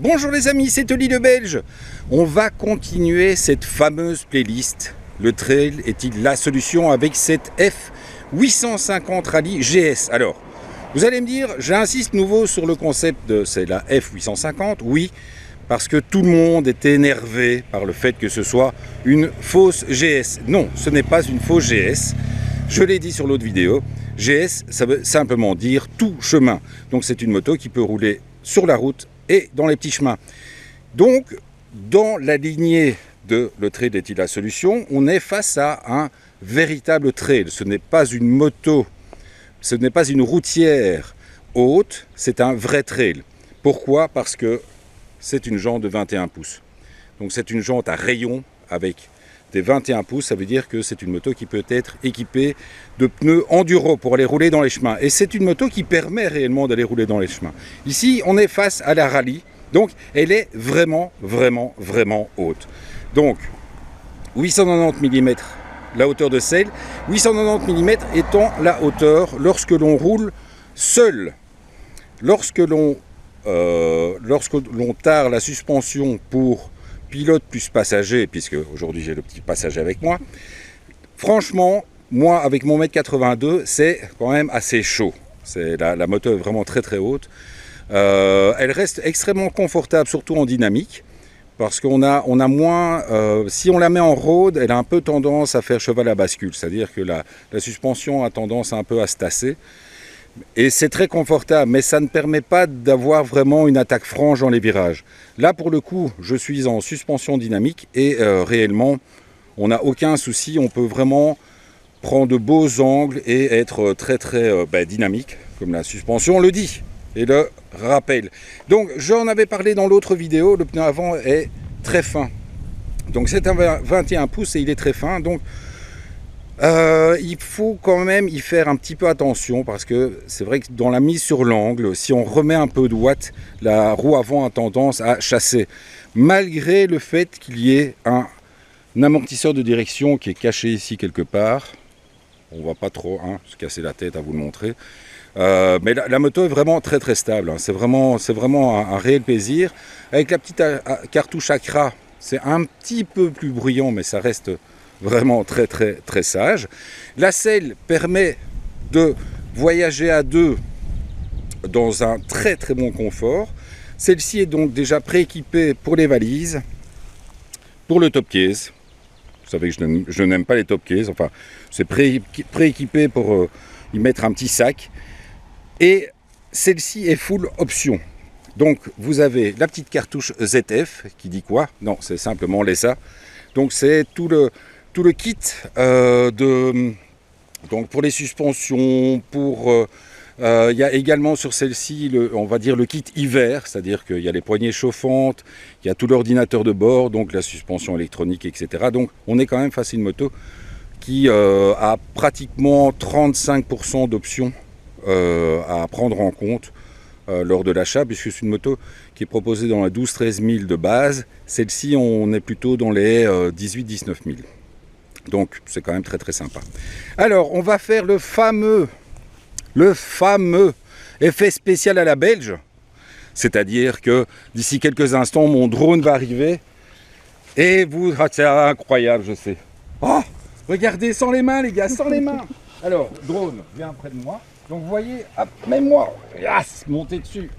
Bonjour les amis, c'est Oli le Belge. On va continuer cette fameuse playlist. Le trail est-il la solution avec cette F850 Rally GS? Alors, vous allez me dire, j'insiste nouveau sur le concept de c'est la F850. Oui, parce que tout le monde est énervé par le fait que ce soit une fausse GS. Non, ce n'est pas une fausse GS. Je l'ai dit sur l'autre vidéo. GS, ça veut simplement dire tout chemin. Donc c'est une moto qui peut rouler sur la route et dans les petits chemins. Donc, dans la lignée de le trail est-il la solution, on est face à un véritable trail. Ce n'est pas une moto, ce n'est pas une routière haute, c'est un vrai trail. Pourquoi? Parce que c'est une jante de 21 pouces. Donc c'est une jante à rayon avec des 21 pouces, ça veut dire que c'est une moto qui peut être équipée de pneus enduro pour aller rouler dans les chemins. Et c'est une moto qui permet réellement d'aller rouler dans les chemins. Ici, on est face à la rallye, donc elle est vraiment haute. Donc, 890 mm la hauteur de selle, 890 mm étant la hauteur lorsque l'on roule seul. Lorsque l'on tare la suspension pour pilote plus passager, puisque aujourd'hui j'ai le petit passager avec moi, franchement, moi avec mon 1m82, c'est quand même assez chaud. La moto est vraiment très haute. Elle reste extrêmement confortable, surtout en dynamique, parce qu'on a moins, si on la met en road, elle a un peu tendance à faire cheval à bascule, c'est-à-dire que la suspension a tendance un peu à se tasser. Et c'est très confortable, mais ça ne permet pas d'avoir vraiment une attaque franche dans les virages. Là, pour le coup, je suis en suspension dynamique et réellement, on n'a aucun souci. On peut vraiment prendre de beaux angles et être très dynamique, comme la suspension le dit et le rappelle. Donc, j'en avais parlé dans l'autre vidéo, le pneu avant est très fin. Donc, c'est un 21 pouces et il est très fin. Donc, il faut quand même y faire un petit peu attention parce que c'est vrai que dans la mise sur l'angle, si on remet un peu de watts, la roue avant a tendance à chasser. Malgré le fait qu'il y ait un amortisseur de direction qui est caché ici quelque part. On ne va pas trop se casser la tête à vous le montrer. Mais la moto est vraiment très stable. C'est vraiment un réel plaisir. Avec la petite cartouche Accra, c'est un petit peu plus bruyant, mais ça reste vraiment très sage. La selle permet de voyager à deux dans un très bon confort. Celle-ci est donc déjà prééquipée pour les valises, pour le top case. Vous savez que je n'aime pas les top cases, enfin c'est prééquipé pour y mettre un petit sac. Et celle-ci est full option. Donc vous avez la petite cartouche ZF qui dit quoi? Non, c'est simplement l'ESA. Donc c'est tout le kit donc pour les suspensions, il y a également sur celle-ci, on va dire le kit hiver, c'est-à-dire qu'il y a les poignées chauffantes, il y a tout l'ordinateur de bord, donc la suspension électronique, etc. Donc on est quand même face à une moto qui a pratiquement 35% d'options à prendre en compte lors de l'achat, puisque c'est une moto qui est proposée dans la 12-13 000 de base. Celle-ci, on est plutôt dans les 18-19 000. Donc c'est quand même très sympa. Alors on va faire le fameux effet spécial à la belge, c'est-à-dire que d'ici quelques instants mon drone va arriver et c'est incroyable, je sais. Oh, regardez, sans les mains les gars, sans les mains. Alors drone, viens près de moi. Donc vous voyez, même moi, monter dessus,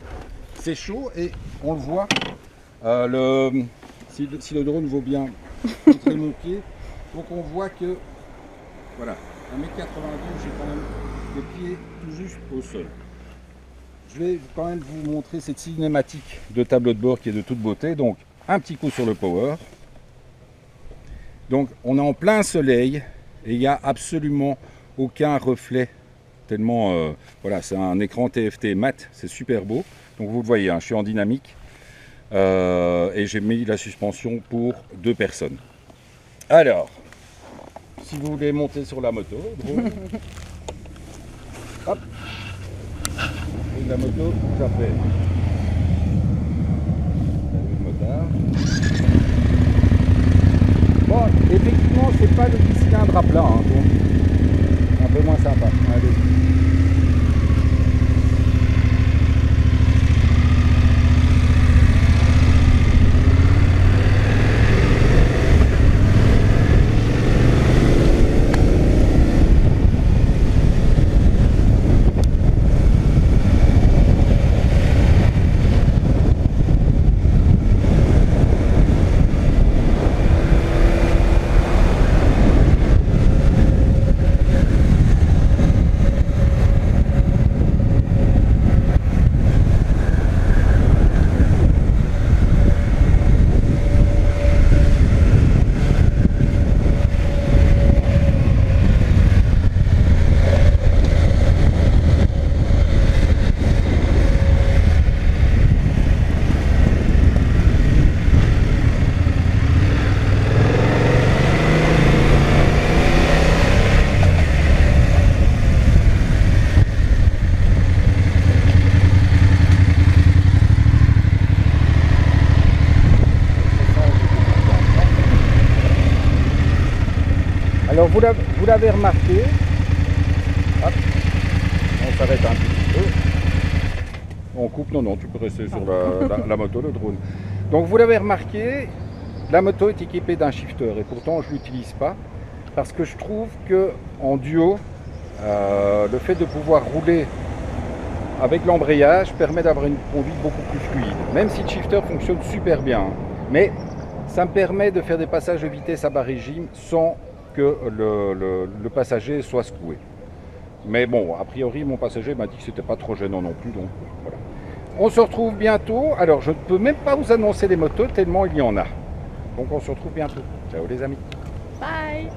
c'est chaud et on le voit. Si le drone vaut bien montrer mon pied. Donc on voit que, voilà, 1m92, j'ai quand même les pieds tout juste au sol. Je vais quand même vous montrer cette cinématique de tableau de bord qui est de toute beauté. Donc un petit coup sur le power. Donc on est en plein soleil et il n'y a absolument aucun reflet. Tellement, voilà, c'est un écran TFT mat, c'est super beau. Donc vous le voyez, je suis en dynamique et j'ai mis la suspension pour 2 personnes. Alors, si vous voulez monter sur la moto, drone, hop, et la moto, ça fait le motard. c'est pas le 10 cylindres à plat, hein, donc c'est un peu moins sympa. Allez. Alors vous l'avez remarqué, hop, on s'arrête un petit peu, on coupe, non, tu peux rester sur la moto, le drone. Donc vous l'avez remarqué, la moto est équipée d'un shifter et pourtant je ne l'utilise pas parce que je trouve qu'en duo, le fait de pouvoir rouler avec l'embrayage permet d'avoir une conduite beaucoup plus fluide, même si le shifter fonctionne super bien, hein. Mais ça me permet de faire des passages de vitesse à bas régime sans que le passager soit secoué. Mais bon, a priori, mon passager m'a dit que c'était pas trop gênant non plus, donc voilà. On se retrouve bientôt. Alors, je ne peux même pas vous annoncer les motos tellement il y en a. Donc, on se retrouve bientôt. Ciao les amis. Bye.